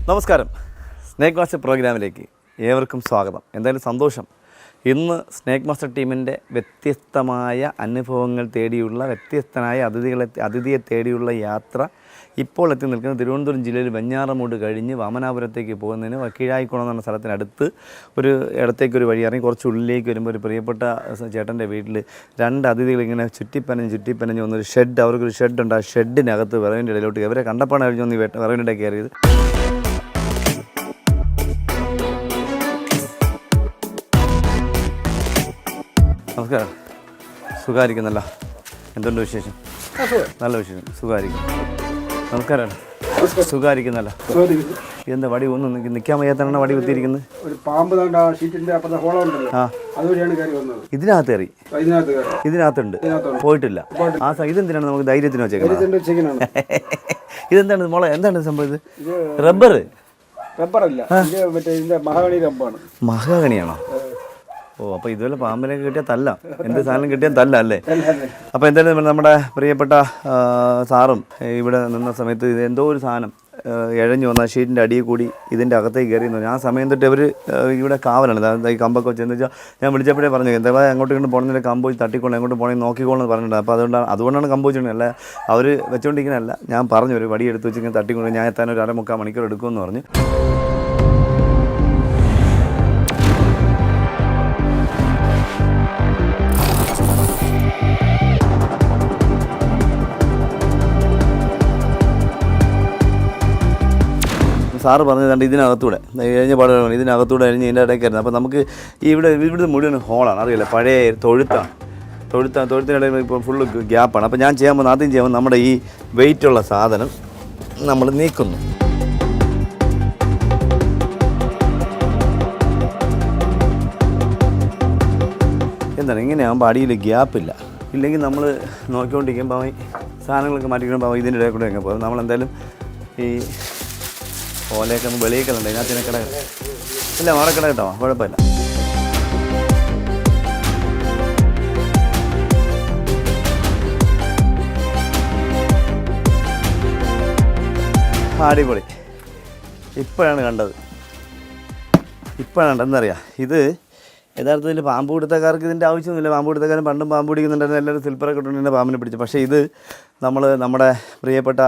നമസ്കാരം. Snake master പ്രോഗ്രാമിലേക്ക് ഏവർക്കും സ്വാഗതം. എന്തായാലും സന്തോഷം. ഇന്ന് സ്നേക്ക് മാസ്റ്റർ ടീമിൻ്റെ വ്യത്യസ്തമായ അനുഭവങ്ങൾ തേടിയുള്ള വ്യത്യസ്തനായ അതിഥിയെ തേടിയുള്ള യാത്ര ഇപ്പോൾ എത്തി നിൽക്കുന്നത് തിരുവനന്തപുരം ജില്ലയിൽ വെഞ്ഞാറമൂട് കഴിഞ്ഞ് വാമനാപുരത്തേക്ക് പോകുന്നതിന് കീഴായിക്കുളം എന്ന സ്ഥലത്തിനടുത്ത് ഒരു ഇടത്തേക്കൊരു വഴി ഇറങ്ങി കുറച്ച് ഉള്ളിലേക്ക് വരുമ്പോൾ ഒരു പ്രിയപ്പെട്ട ചേട്ടൻ്റെ വീട്ടിൽ രണ്ട് അതിഥികൾ ഇങ്ങനെ ചുറ്റിപ്പനഞ്ഞ് വന്നൊരു ഷെഡ്, അവർക്കൊരു ഷെഡുണ്ട്. ആ ഷെഡിനകത്ത് വിറവിൻ്റെ ഇടയിലോട്ട് ഇവരെ കണ്ടപ്പാണ് കഴിഞ്ഞ് വന്ന് വിറവിൻ്റെ ഇടയിൽ കയറിയത്. നമസ്കാരം. സുഖമായിരിക്കുന്നല്ലോ? എന്തുണ്ട് വിശേഷം? നല്ല വിശേഷം. സുഖമായിരിക്കും. നമസ്കാരം. സുഖമായിരിക്കുന്നല്ലോ? ഇതെന്താ വടി ഒന്നും നിൽക്കാൻ വയ്യാത്തതാണ് വടി കുത്തിയിരിക്കുന്നത്? ഒരു പാമ്പ് ഇതിനകത്ത് കയറി? ഇതിനകത്തുണ്ട്, പോയിട്ടില്ല. ആ ഇതെന്തിനാണ് നമുക്ക് ധൈര്യത്തിന് വെച്ചേക്കുന്നത്? ഇതെന്താണ് മോളെ? എന്താണ് സംഭവം? ഇത് റബ്ബറല്ല, മഹാഗണി റബ്ബാണ്. മഹാഗണിയാണോ? ഓ, അപ്പോൾ ഇതുപോലെ പാമ്പിനൊക്കെ കിട്ടിയാൽ തല്ല, എന്ത് സാധനം കിട്ടിയാൽ തല്ല അല്ലേ? അപ്പോൾ എന്തായാലും നമ്മുടെ പ്രിയപ്പെട്ട സാറും ഇവിടെ നിന്ന സമയത്ത് ഇത് എന്തോ ഒരു സാധനം ഇഴഞ്ഞു വന്ന ഷീറ്റിൻ്റെ അടിയിൽ കൂടി ഇതിൻ്റെ അകത്തേക്ക് കയറി എന്ന് പറഞ്ഞു. ആ സമയം തൊട്ട് ഇവർ ഇവിടെ കാവലാണ്. ഈ കമ്പൊക്കെ വെച്ചെന്ന് വെച്ചാൽ ഞാൻ വിളിച്ചപ്പോഴേ പറഞ്ഞു, എന്താ അങ്ങോട്ട് ഇങ്ങോട്ട് പോകണമെന്നില്ല, കമ്പ് വെച്ച് തട്ടിക്കൊണ്ട് എങ്ങോട്ട് പോകണമെങ്കിൽ നോക്കിക്കോളെന്ന് പറഞ്ഞിട്ടുണ്ട്. അപ്പോൾ അതുകൊണ്ടാണ് കമ്പ് വെച്ചിട്ടുണ്ട്. അല്ല അവർ വെച്ചുകൊണ്ടിരിക്കുന്നതല്ല. ഞാൻ പറഞ്ഞു ഒരു വടി എടുത്ത് വെച്ച് ഇങ്ങനെ തട്ടിക്കൊണ്ട് ഞാൻ എത്താൻ ഒരു 1.25 മണിക്കൂർ എടുക്കുമെന്ന് പറഞ്ഞു. സാറ് പറഞ്ഞതുകൊണ്ട് ഇതിനകത്തൂടെ കഴിഞ്ഞ പാടുകൾ ഇതിനകത്തൂടെ കഴിഞ്ഞ് ഇതിൻ്റെ ഇടയ്ക്കായിരുന്നു. അപ്പോൾ നമുക്ക് ഇവിടുത്തെ മുഴുവൻ ഹോളാണ്, അറിയില്ല, പഴയ തൊഴുത്തിനിടയിൽ ഇപ്പോൾ ഫുള്ള് ഗ്യാപ്പാണ്. അപ്പോൾ ഞാൻ ആദ്യം ചെയ്യാൻ നമ്മുടെ ഈ വെയിറ്റുള്ള സാധനം നമ്മൾ നീക്കുന്നു. എന്താണ് ഇങ്ങനെയാകുമ്പോൾ അടിയിൽ ഗ്യാപ്പില്ല. ഇല്ലെങ്കിൽ നമ്മൾ നോക്കിക്കൊണ്ടിരിക്കുമ്പോൾ സാധനങ്ങളൊക്കെ മാറ്റിക്കുമ്പോൾ ഇതിൻ്റെ ഇടയിൽ കൂടെ ഒക്കെ പോകും. നമ്മളെന്തായാലും ഈ ഓലയൊക്കെ ഒന്ന് വെളിയിക്കുന്നുണ്ട്, ഇതിനകത്ത് കിട ഇല്ല, മറക്കട കേട്ടോ, കുഴപ്പമില്ല. അടിപൊളി. ഇപ്പോഴാണ് കണ്ടത്. എന്തറിയാം, ഇത് യഥാർത്ഥത്തിൽ പാമ്പ് പിടുത്തക്കാർക്ക് ഇതിൻ്റെ ആവശ്യമൊന്നുമില്ല. പാമ്പ് പിടുത്തക്കാരും പണ്ടും പാമ്പ് പിടിക്കുന്നുണ്ടായിരുന്നു, എല്ലാവരും സിൽപ്പറൊക്കെ ഇട്ടുകൊണ്ട് പാമ്പിനെ പിടിച്ചു. പക്ഷേ ഇത് നമ്മുടെ പ്രിയപ്പെട്ട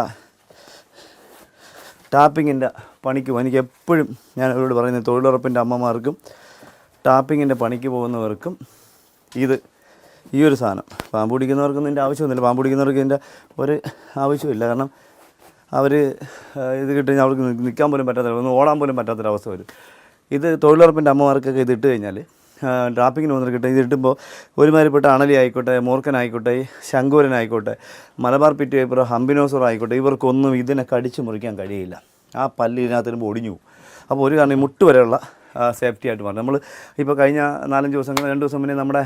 ടാപ്പിങ്ങിൻ്റെ പണിക്കും, എനിക്ക് എപ്പോഴും ഞാൻ അവരോട് പറയുന്നത്, തൊഴിലുറപ്പിൻ്റെ അമ്മമാർക്കും ടാപ്പിങ്ങിൻ്റെ പണിക്ക് പോകുന്നവർക്കും ഈ ഒരു സാധനം, പാമ്പ് പിടിക്കുന്നവർക്കൊന്നും ഇതിൻ്റെ ആവശ്യമൊന്നുമില്ല. പാമ്പ് പിടിക്കുന്നവർക്ക് ഇതിൻ്റെ ഒരു ആവശ്യമില്ല. കാരണം അവർ ഇത് കിട്ടുകഴിഞ്ഞാൽ അവർക്ക് നിൽക്കാൻ പോലും പറ്റാത്ത, ഒന്ന് ഓടാൻ പോലും പറ്റാത്തൊരവസ്ഥ വരും. ഇത് തൊഴിലുറപ്പിൻ്റെ അമ്മമാർക്കൊക്കെ ഇത് ഇട്ട് കഴിഞ്ഞാൽ ടാപ്പിങ്ങിന് വന്നിട്ട് കിട്ടും. ഇത് ഇട്ടുമ്പോൾ ഒരുമാതിരിപ്പെട്ട അണലി ആയിക്കോട്ടെ, മൂർഖനായിക്കോട്ടെ, ശങ്കൂരനായിക്കോട്ടെ, മലബാർ പിറ്റ് വൈപ്പറോ ഹംബിനോസറോ ആയിക്കോട്ടെ, ഇവർക്കൊന്നും ഇതിനെ കടിച്ച് മുറിക്കാൻ കഴിയില്ല. ആ പല്ല് ഇതിനകത്ത് വരുമ്പോൾ ഒടിഞ്ഞു പോകും. അപ്പോൾ ഒരു കാരണം ഈ മുട്ട് വരെയുള്ള സേഫ്റ്റി ആയിട്ട് മാറും. നമ്മൾ ഇപ്പോൾ കഴിഞ്ഞ 2 ദിവസം മുന്നേ നമ്മുടെ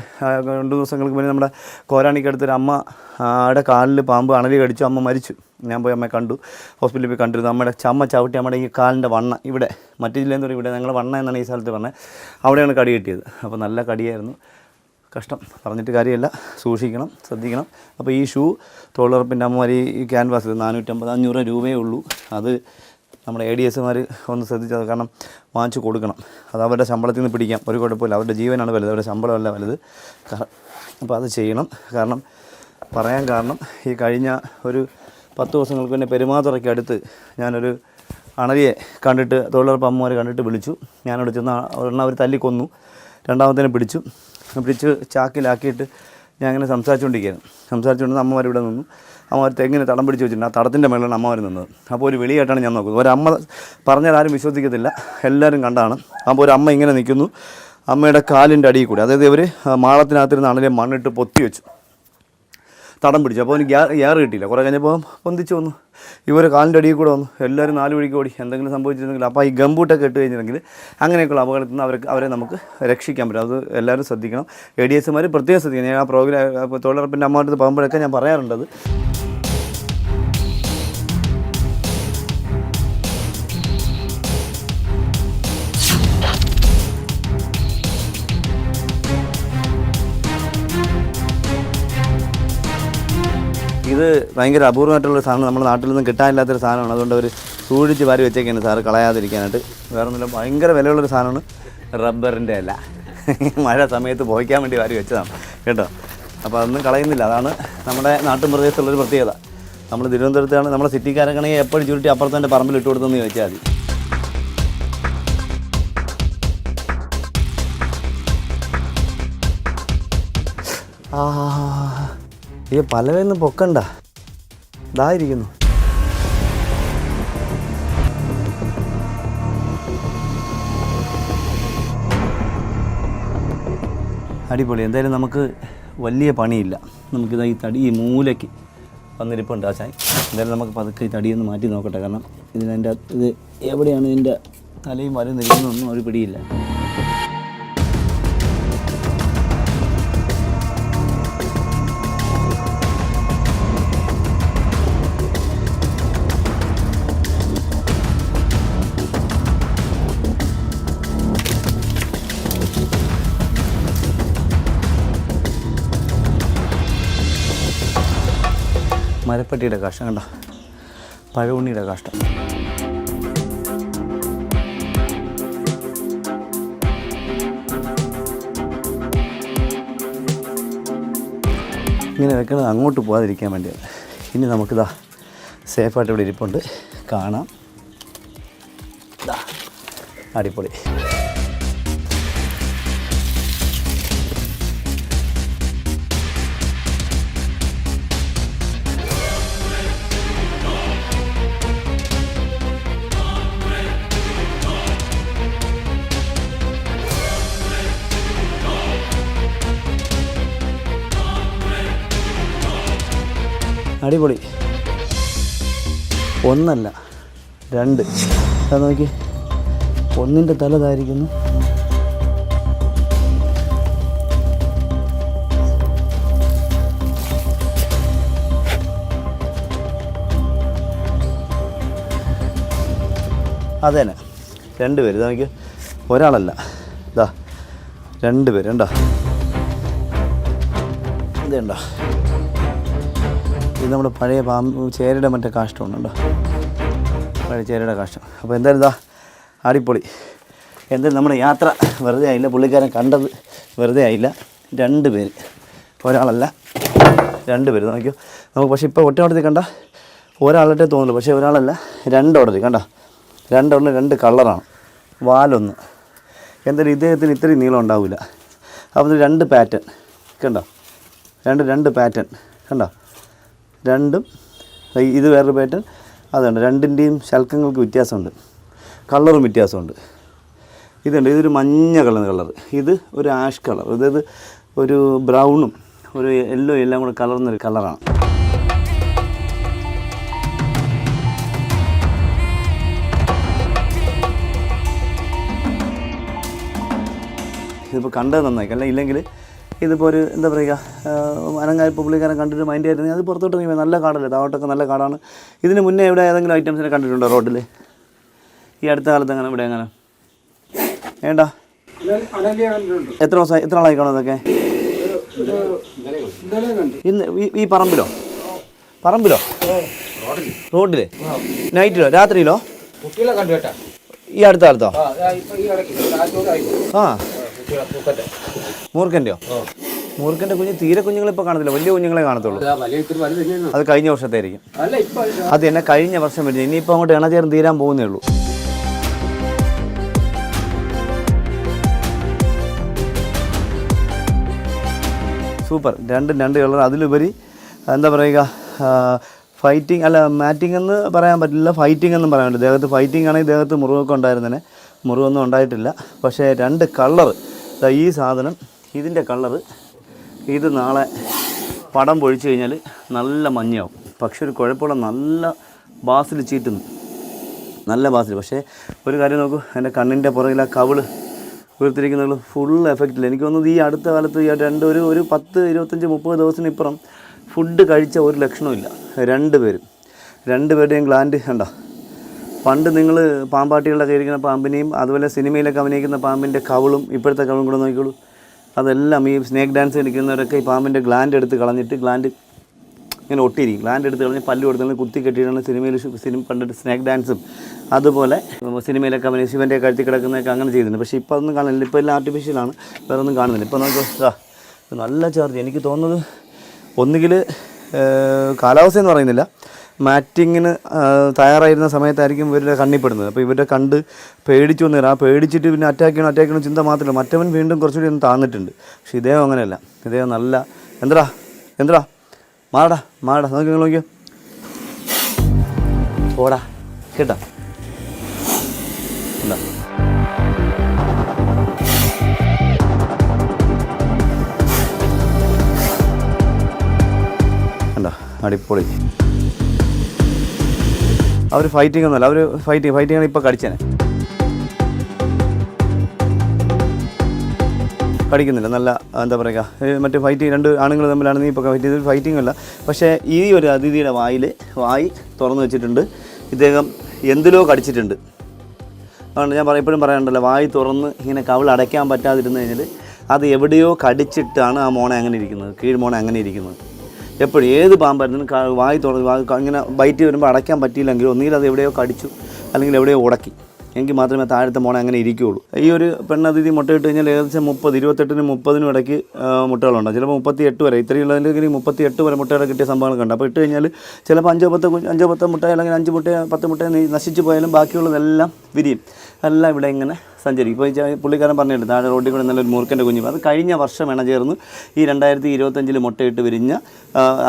2 ദിവസങ്ങൾക്ക് മുന്നേ നമ്മുടെ കോരാണിക്കടുത്തൊരു അമ്മയുടെ കാലിൽ പാമ്പ് അണലി കടിച്ചു, അമ്മ മരിച്ചു. ഞാൻ പോയി അമ്മയെ കണ്ടു, ഹോസ്പിറ്റലിൽ പോയി കണ്ടിരുന്നു. നമ്മുടെ ചമ്മ ചവിട്ടി നമ്മുടെ ഈ കാലിൻ്റെ വണ്ണ ഇവിടെ, മറ്റു ജില്ലയിൽ നിന്ന് ഇവിടെ ഞങ്ങൾ വണ്ണ എന്നാണ് ഈ സ്ഥലത്ത് പറഞ്ഞത്, അവിടെയാണ് കടി കിട്ടിയത്. അപ്പോൾ നല്ല കടിയായിരുന്നു. കഷ്ടം, പറഞ്ഞിട്ട് കാര്യമില്ല, സൂക്ഷിക്കണം, ശ്രദ്ധിക്കണം. അപ്പോൾ ഈ ഷൂ തൊഴിലുറപ്പിൻ്റെ അമ്മമാർ ഈ ക്യാൻവാസിൽ 450-500 രൂപയേ ഉള്ളൂ. അത് നമ്മുടെ ADSമാർ ഒന്ന് ശ്രദ്ധിച്ചത്, കാരണം വാങ്ങിച്ച് കൊടുക്കണം. അത് അവരുടെ ശമ്പളത്തിൽ നിന്ന് പിടിക്കാം, ഒരു കുഴപ്പമില്ല. അവരുടെ ജീവനാണ് വലുത്, അവരുടെ ശമ്പളമല്ല വലുത്. അപ്പോൾ അത് ചെയ്യണം. കാരണം ഈ കഴിഞ്ഞ ഒരു 10 ദിവസങ്ങൾക്ക് മുന്നേ പെരുമാതുറയ്ക്ക് അടുത്ത് ഞാനൊരു അണലിയെ കണ്ടിട്ട്, തൊഴിലുറപ്പ് അമ്മമാർ കണ്ടിട്ട് വിളിച്ചു. ഞാനവിടെ ചെന്ന് ഒരെണ്ണം അവർ തല്ലിക്കൊന്നു, രണ്ടാമത്തേനെ പിടിച്ച് ചാക്കിലാക്കിയിട്ട് ഞാൻ അങ്ങനെ സംസാരിച്ചുകൊണ്ട് അമ്മമാർ ഇവിടെ നിന്നു. അമ്മമാർ തെങ്ങിന് തടം പിടിച്ച് വെച്ചിട്ടുണ്ട്. ആ തടത്തിൻ്റെ മേളിലാണ് അമ്മമാർ നിന്നത്. അപ്പോൾ ഒരു വിളിയായിട്ടാണ് ഞാൻ നോക്കുന്നത്. ഒരമ്മ പറഞ്ഞാൽ ആരും വിശ്വസിക്കത്തില്ല, എല്ലാവരും കണ്ടാണ്. അപ്പോൾ ഒരു അമ്മ ഇങ്ങനെ നിൽക്കുന്നു, അമ്മയുടെ കാലിൻ്റെ അടിയിൽ കൂടി, അതായത് ഇവർ മാളത്തിനകത്തിരുന്ന് അണലിയെ മണ്ണിട്ട് പൊത്തി വെച്ചു, തടം പിടിച്ചു. അപ്പോൾ അവന് ഗ്യാർ കിട്ടിയില്ല. കുറേ കഴിഞ്ഞപ്പോൾ പൊന്തിച്ച് വന്നു, ഇവർ കാലിൻ്റെ അടിയിൽ കൂടെ വന്നു. എല്ലാവരും 4 വഴിക്ക് ഓടി, എന്തെങ്കിലും സംഭവിച്ചിരുന്നെങ്കിൽ. അപ്പോൾ ഈ ഗംബൂട്ടൊക്കെ ഇട്ട് കഴിഞ്ഞിട്ടുണ്ടെങ്കിൽ അങ്ങനെയൊക്കെയുള്ള അപകടത്തിൽ നിന്ന് അവരെ നമുക്ക് രക്ഷിക്കാൻ പറ്റും. അത് എല്ലാവരും ശ്രദ്ധിക്കണം. ADSമാർ പ്രത്യേകം ശ്രദ്ധിക്കണം. ഞാൻ ആ പ്രോഗ്രാം തൊഴിലുറപ്പിൻ്റെ അമ്മമാരുടെ പോകുമ്പോഴൊക്കെ ഞാൻ പറയാറുണ്ടത്. ഇത് ഇത് ഭയങ്കര അപൂർവമായിട്ടുള്ളൊരു സാധനം, നമ്മുടെ നാട്ടിൽ നിന്നും കിട്ടാനില്ലാത്തൊരു സാധനമാണ്. അതുകൊണ്ട് അവർ സൂക്ഷിച്ച് വാരി വെച്ചേക്കാണ് സാറ് കളയാതിരിക്കാനായിട്ട്. വേറെ ഒന്നുമില്ല, ഭയങ്കര വിലയുള്ളൊരു സാധനമാണ്. റബ്ബറിൻ്റെ അല്ല, മഴ സമയത്ത് പോയിക്കാൻ വേണ്ടി വാരി വെച്ചതാണ് കേട്ടോ. അപ്പോൾ അതൊന്നും കളയുന്നില്ല. അതാണ് നമ്മുടെ നാട്ടിൻ പ്രദേശത്തുള്ളൊരു പ്രത്യേകത. നമ്മൾ തിരുവനന്തപുരത്താണ്, നമ്മുടെ സിറ്റിക്കാരൊക്കെയാണെങ്കിൽ എപ്പോഴും ചുരുട്ടി അപ്പുറത്ത് തന്നെ പറമ്പിൽ ഇട്ട് കൊടുത്തെന്ന് ചോദിച്ചാൽ മതി. ഈ പലവയൊന്നും പൊക്കണ്ട, ഇതായിരിക്കുന്നു. അടിപൊളി. എന്തായാലും നമുക്ക് വലിയ പണിയില്ല. നമുക്കിതാ ഈ തടി ഈ മൂലയ്ക്ക് വന്നിരിപ്പുണ്ട് ആശാൻ. എന്തായാലും നമുക്ക് പതുക്കെ ഈ തടിയൊന്ന് മാറ്റി നോക്കട്ടെ. കാരണം ഇതിനെൻ്റെ ഇത് എവിടെയാണ് ഇതിൻ്റെ തലയും വരും നിൽക്കുന്നതൊന്നും ഒരു പിടിയില്ല. മരപ്പട്ടിയുടെ കാഷ്ടം കണ്ടോ, പഴവുണ്ണിയുടെ കാഷ്ടം. ഇങ്ങനെ വെക്കണത് അങ്ങോട്ട് പോകാതിരിക്കാൻ വേണ്ടിയാണ്. ഇനി നമുക്കിതാ സേഫായിട്ട് ഇവിടെ ഇരിപ്പുണ്ട്, കാണാം. അടിപൊളി. അടിപൊളി. ഒന്നല്ല രണ്ട്, അത് നോക്കി, ഒന്നിൻ്റെ തല ഇതായിരിക്കുന്നു. അത് തന്നെ, രണ്ട് പേര്. ഇത് നോക്കി, ഒരാളല്ല, ഇതാ രണ്ട് പേര്. ഉണ്ടോ ഇതുണ്ടോ? ഇത് നമ്മുടെ പഴയ ചേരയുടെ മറ്റേ കാഷ്ടമാണ് കേട്ടോ, പഴയ ചേരയുടെ കാഷ്ടം. അപ്പോൾ എന്തായാലും ഇതാ അടിപൊളി. എന്തായാലും നമ്മുടെ യാത്ര വെറുതെ ആയില്ല, പുള്ളിക്കാരൻ കണ്ടത് വെറുതെ ആയില്ല. രണ്ട് പേര്, ഒരാളല്ല രണ്ട് പേര്. നോക്കിയോ നമുക്ക്. പക്ഷേ ഇപ്പോൾ ഒറ്റയോടത്തിൽ കണ്ട ഒരാളിട്ടേ തോന്നുള്ളൂ, പക്ഷേ ഒരാളല്ല, രണ്ടോടത്തിൽ കണ്ട, രണ്ടോടത്തിൽ രണ്ട് കളറാണ്. വാലൊന്ന്. എന്തായാലും ഇദ്ദേഹത്തിന് ഇത്രയും നീളം ഉണ്ടാവില്ല. അപ്പോൾ രണ്ട് പാറ്റേൺ കണ്ടോ, രണ്ട് പാറ്റേൺ കണ്ടോ, രണ്ടും. ഇത് വേറൊരു പാറ്റേൺ, അതുണ്ട്. രണ്ടിൻ്റെയും ശൽക്കങ്ങൾക്ക് വ്യത്യാസമുണ്ട്, കളറും വ്യത്യാസമുണ്ട്. ഇതുണ്ട്, ഇതൊരു മഞ്ഞ കളർ, ഇത് ഒരു ആഷ് കളർ, അതായത് ഒരു ബ്രൗണും ഒരു യെല്ലോ എല്ലാം കൂടെ കലർന്നൊരു കളറാണ്. ഇതിപ്പോൾ കണ്ടത് നന്നായി, അല്ല ഇല്ലെങ്കിൽ ഇതിപ്പോൾ ഒരു എന്താ പറയുക, അനങ്ങായപ്പോൾ പുള്ളിക്കാരൻ കണ്ടിട്ട് മൈൻഡ് ആയിരുന്നെങ്കിൽ അത് പുറത്തോട്ട് ഇറങ്ങി. നല്ല കാടല്ലേ, താവട്ടൊക്കെ നല്ല കാടാണ്. ഇതിന് മുന്നേ ഇവിടെ ഏതെങ്കിലും ഐറ്റംസിനെ കണ്ടിട്ടുണ്ടോ റോഡിൽ ഈ അടുത്ത കാലത്ത്? അങ്ങനെ ഇവിടെ എങ്ങനെ വേണ്ട? എത്ര ദിവസം, എത്ര നാളായി കാണും അതൊക്കെ? ഇന്ന് ഈ പറമ്പിലോ റോഡിൽ നൈറ്റിലോ രാത്രിയിലോ? ഈ അടുത്ത കാലത്തോ? ആ, മൂർഖൻ്റെയോ? മൂർഖൻ്റെ കുഞ്ഞ് തീരെ കുഞ്ഞുങ്ങളിപ്പോൾ കാണത്തില്ല, വലിയ കുഞ്ഞുങ്ങളെ കാണത്തുള്ളൂ. അത് കഴിഞ്ഞ വർഷത്തെ ആയിരിക്കും. അത് തന്നെ കഴിഞ്ഞ വർഷം വരുന്നത്. ഇനിയിപ്പോൾ അങ്ങോട്ട് ഇണചേർന്ന് തീരാൻ പോകുന്നേ ഉള്ളൂ. സൂപ്പർ. രണ്ട് കളർ. അതിലുപരി എന്താ പറയുക, ഫൈറ്റിംഗ് അല്ല, മാറ്റിംഗ് എന്ന് പറയാൻ പറ്റില്ല, ഫൈറ്റിംഗ് എന്നും പറയാൻ പറ്റില്ല. ദേഹത്ത് ഫൈറ്റിംഗ് ആണെങ്കിൽ ദേഹത്ത് മുറിവൊക്കെ ഉണ്ടായിരുന്നേനെ, മുറിവൊന്നും ഉണ്ടായിട്ടില്ല. പക്ഷേ രണ്ട് കളർ, ഈ സാധനം ഇതിൻ്റെ കളറ്, ഇത് നാളെ പടം പൊഴിച്ച് കഴിഞ്ഞാൽ നല്ല മഞ്ഞയാവും. പക്ഷെ ഒരു കുഴപ്പമുള്ള നല്ല ബാസിൽ ചീറ്റുന്നു, നല്ല ബാസിൽ. പക്ഷേ ഒരു കാര്യം നോക്കൂ, എൻ്റെ കണ്ണിൻ്റെ പുറകിൽ ആ കവിള് വീർത്തിരിക്കുന്നത് ഫുൾ എഫക്റ്റില്ല. എനിക്ക് തോന്നുന്നത് ഈ അടുത്ത കാലത്ത് ഈ ഒരു 10, 25, 30 ദിവസത്തിനിപ്പുറം ഫുഡ് കഴിച്ച ഒരു ലക്ഷണമില്ല രണ്ടുപേരുടെയും ഗ്ലാൻഡ് കണ്ടോ. പണ്ട് നിങ്ങൾ പാമ്പാട്ടികളിലൊക്കെ ഇരിക്കുന്ന പാമ്പിനെയും അതുപോലെ സിനിമയിലൊക്കെ അഭിനയിക്കുന്ന പാമ്പിൻ്റെ കവിളും ഇപ്പോഴത്തെ കവിളും കൂടെ നോക്കിക്കോളൂ. അതെല്ലാം ഈ സ്നേക്ക് ഡാൻസ് കളിക്കുന്നവരൊക്കെ ഈ പാമ്പിൻ്റെ ഗ്ലാൻഡ് എടുത്ത് കളഞ്ഞിട്ട് ഗ്ലാൻഡ് ഇങ്ങനെ ഒട്ടിയിരിക്കും. ഗ്ലാൻഡ് എടുത്ത് കളഞ്ഞ് പല്ല് കൊടുത്ത് കുത്തി കെട്ടിയിട്ടാണ് സിനിമ പണ്ടിട്ട് സ്നേക്ക് ഡാൻസും അതുപോലെ സിനിമയിലൊക്കെ അവന് ശിവൻ്റെ കഴുത്തി കിടക്കുന്നതൊക്കെ അങ്ങനെ ചെയ്തിട്ടുണ്ട്. പക്ഷേ ഇപ്പോൾ അതൊന്നും കാണുന്നില്ല. ഇപ്പോൾ എല്ലാം ആർട്ടിഫിഷ്യലാണ്, വേറെ ഒന്നും കാണുന്നില്ല. ഇപ്പോൾ നമുക്ക് നല്ല ചാർജ്. എനിക്ക് തോന്നുന്നത് ഒന്നുകിൽ കാലാവസ്ഥ എന്ന് പറയുന്നില്ല, മാറ്റിങ്ങിന് തയ്യാറായിരുന്ന സമയത്തായിരിക്കും ഇവരുടെ കണ്ണിപ്പെടുന്നത്. അപ്പോൾ ഇവരുടെ കണ്ട് പേടിച്ചു വന്നു. ആ പേടിച്ചിട്ട് പിന്നെ അറ്റാക്ക് ചെയ്യണം ചിന്ത മാത്രമല്ല, മറ്റവൻ വീണ്ടും കുറച്ചുകൂടി ഒന്ന് താന്നിട്ടുണ്ട്. പക്ഷേ ഇദ്ദേഹം അങ്ങനെയല്ല. ഇദ്ദേഹം നല്ല എന്താ മാറടാ നോക്കിയോ ഓടാ കേട്ടാ എന്താ കണ്ടോ അടിപൊളി. അവർ ഫൈറ്റിംഗ് ഒന്നുമല്ല, അവർ ഫൈറ്റിംഗാണ് ഇപ്പോൾ കടിച്ചേനെ. കടിക്കുന്നില്ല, നല്ല എന്താ പറയുക, മറ്റേ രണ്ട് ആണുങ്ങൾ തമ്മിലാണ് നീ ഇപ്പോൾ ഫൈറ്റ് ചെയ്ത്. ഫൈറ്റിംഗ് അല്ല. പക്ഷേ ഈ ഒരു അതിഥിയുടെ വായി തുറന്നു വെച്ചിട്ടുണ്ട്. ഇദ്ദേഹം എന്തിലോ കടിച്ചിട്ടുണ്ട്. അതുകൊണ്ട് ഞാൻ എപ്പോഴും പറയാറുണ്ടല്ലോ, വായി തുറന്ന് ഇങ്ങനെ കവിൾ അടയ്ക്കാൻ പറ്റാതിരുന്നു കഴിഞ്ഞാൽ അത് എവിടെയോ കടിച്ചിട്ടാണ് ആ മോണ അങ്ങനെ ഇരിക്കുന്നത്, കീഴ്മോണ അങ്ങനെ ഇരിക്കുന്നത്. എപ്പോഴും ഏത് പാമ്പായിരുന്നു വായി തുറന്ന് ഇങ്ങനെ ബൈറ്റ് വരുമ്പോൾ അടയ്ക്കാൻ പറ്റിയില്ലെങ്കിൽ ഒന്നുകിൽ അത് എവിടെയോ കടിച്ചു, അല്ലെങ്കിൽ എവിടെയോ ഉടക്കി, എങ്കിൽ മാത്രമേ താഴത്തെ മോണ അങ്ങനെ ഇരിക്കുകയുള്ളൂ. ഈ ഒരു പെണ്ണതിഥി മുട്ടയിട്ട് കഴിഞ്ഞാൽ ഏകദേശം 28-നും 30-നും ഇടയ്ക്ക് മുട്ടകളുണ്ടാകും. ചിലപ്പോൾ 38 വരെ, ഇത്രയുള്ളതിൽ 38 വരെ മുട്ടയുടെ കിട്ടിയ സംഭവങ്ങളൊക്കെ ഉണ്ട്. അപ്പോൾ ഇട്ട് കഴിഞ്ഞാൽ ചിലപ്പോൾ 5-10 മുട്ട, അല്ലെങ്കിൽ 5 മുട്ട 10 മുട്ട നശിച്ചു പോയാലും ബാക്കിയുള്ളതെല്ലാം വിരിയും, എല്ലാം ഇവിടെ ഇങ്ങനെ സഞ്ചരിക്കും. ഇപ്പോൾ പുള്ളിക്കാരൻ പറഞ്ഞിട്ടുണ്ട്, താഴെ റോഡിൽ കൂടെ നല്ലൊരു മൂർഖൻ്റെ കുഞ്ഞ്. അത് കഴിഞ്ഞ വർഷം ചേർന്ന് ഈ 2025 മുട്ടയിട്ട് വിരിഞ്ഞ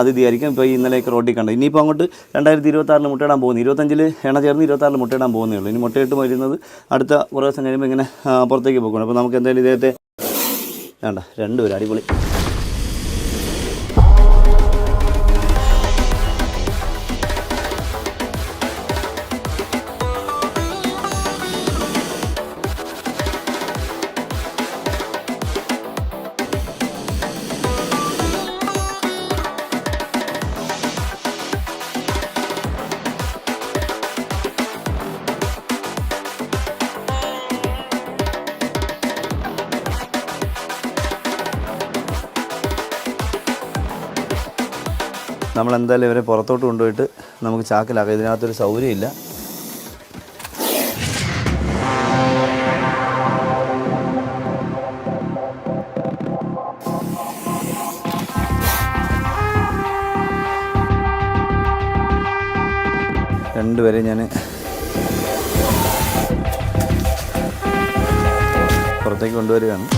അതിഥിയായിരിക്കും ഇപ്പോൾ ഈ ഇന്നലെയൊക്കെ റോഡിൽ കണ്ടത്. ഇനിയിപ്പോൾ അങ്ങോട്ട് 2026 മുട്ടയിടാൻ പോകുന്നു. 25 ചേർന്ന് 26 മുട്ടയിടാൻ പോകുന്നേ ഉള്ളൂ. ഇനി മുട്ടയിട്ട് വരുന്നത് അടുത്ത കുറേ ദിവസം കഴിയുമ്പോൾ ഇങ്ങനെ പുറത്തേക്ക് പോകണം. അപ്പോൾ നമുക്ക് എന്തായാലും ഇദ്ദേഹത്തെ വേണ്ട, രണ്ടുപേരും അടിപൊളി. നമ്മളെന്തായാലും ഇവരെ പുറത്തോട്ട് കൊണ്ടുപോയിട്ട് നമുക്ക് ചാക്കിലാക്കാം. ഇതിനകത്തൊരു സൗകര്യമില്ല. രണ്ടുപേരെ ഞാൻ പുറത്തേക്ക് കൊണ്ടുവരികയാണ്.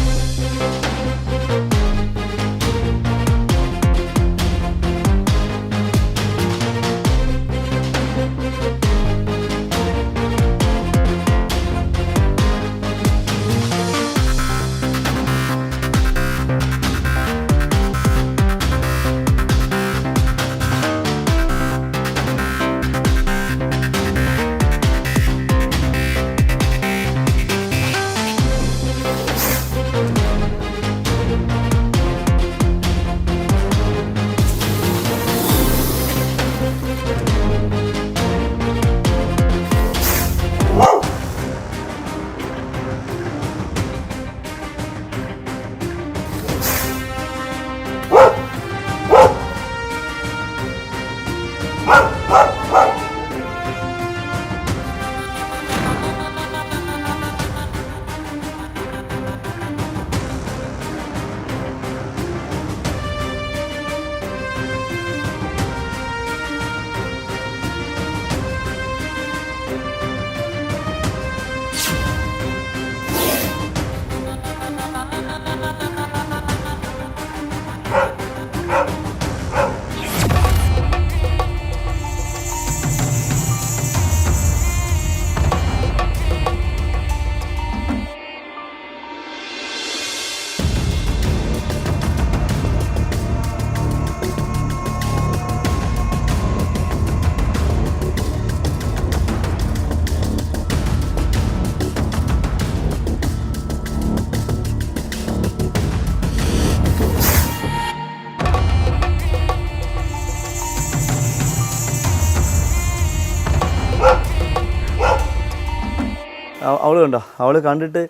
അവൾ കണ്ടോ, അവൾ കണ്ടിട്ട്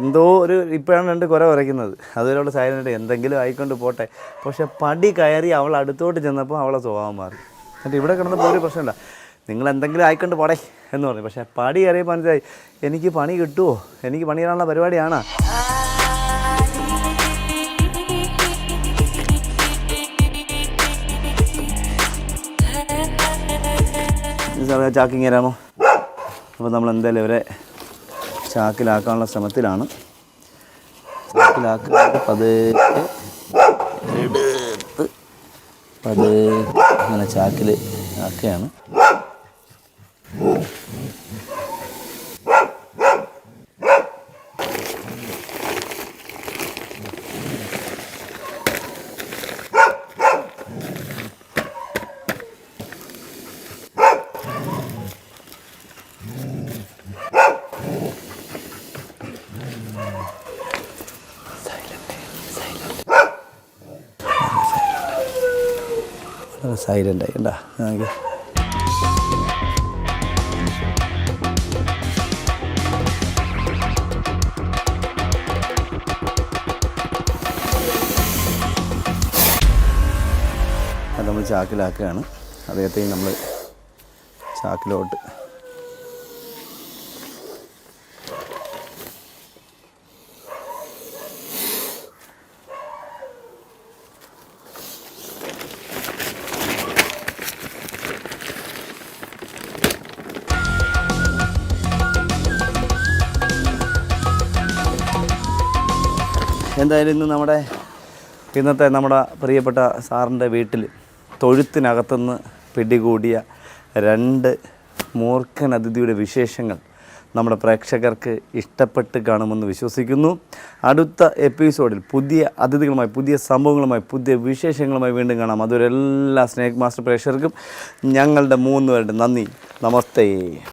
എന്തോ ഒരു ഇപ്പോഴാണ് 2 കുര ഉരയ്ക്കുന്നത്. അതിലൂടെ സൈലൻ്റ് എന്തെങ്കിലും ആയിക്കൊണ്ട് പോട്ടെ. പക്ഷെ പടി കയറി അവൾ അടുത്തോട്ട് ചെന്നപ്പോൾ അവളെ സ്വഭാവം മാറി. എന്നിട്ട് ഇവിടെ കിടന്നപ്പോൾ ഒരു പ്രശ്നമില്ല, നിങ്ങൾ എന്തെങ്കിലും ആയിക്കൊണ്ട് പോടേ എന്ന് പറഞ്ഞു. പക്ഷേ പടി കയറിയപ്പോൾ മനസ്സിലായി എനിക്ക് പണി കിട്ടുമോ, എനിക്ക് പണി തരാനുള്ള പരിപാടിയാണ്. ചാക്കിങ് തരാമോ? അപ്പോൾ നമ്മൾ എന്തായാലും ഇവരെ ചാക്കിലാക്കാനുള്ള ശ്രമത്തിലാണ്. ചാക്കിലാക്കുന്നത് പതുക്കെ അങ്ങനെ ചാക്കിൽ ആക്കുകയാണ്. സൈലൻ്റായി ഉണ്ടാ നമുക്ക് അത് നമ്മൾ ചാക്കിലാക്കുകയാണ്. അദ്ദേഹത്തെയും നമ്മൾ ചാക്കിലോട്ട് എന്തായാലും ഇന്ന് ഇന്നത്തെ നമ്മുടെ പ്രിയപ്പെട്ട സാറിൻ്റെ വീട്ടിൽ തൊഴുത്തിനകത്തുനിന്ന് പിടികൂടിയ 2 മൂർഖൻ അതിഥിയുടെ വിശേഷങ്ങൾ നമ്മുടെ പ്രേക്ഷകർക്ക് ഇഷ്ടപ്പെട്ട് കാണുമെന്ന് വിശ്വസിക്കുന്നു. അടുത്ത എപ്പിസോഡിൽ പുതിയ അതിഥികളുമായി, പുതിയ സംഭവങ്ങളുമായി, പുതിയ വിശേഷങ്ങളുമായി വീണ്ടും കാണാം. അതുവരെ എല്ലാ സ്നേക് മാസ്റ്റർ പ്രേക്ഷകർക്കും ഞങ്ങളുടെ 3 പേരുടെ നന്ദി. നമസ്തേ.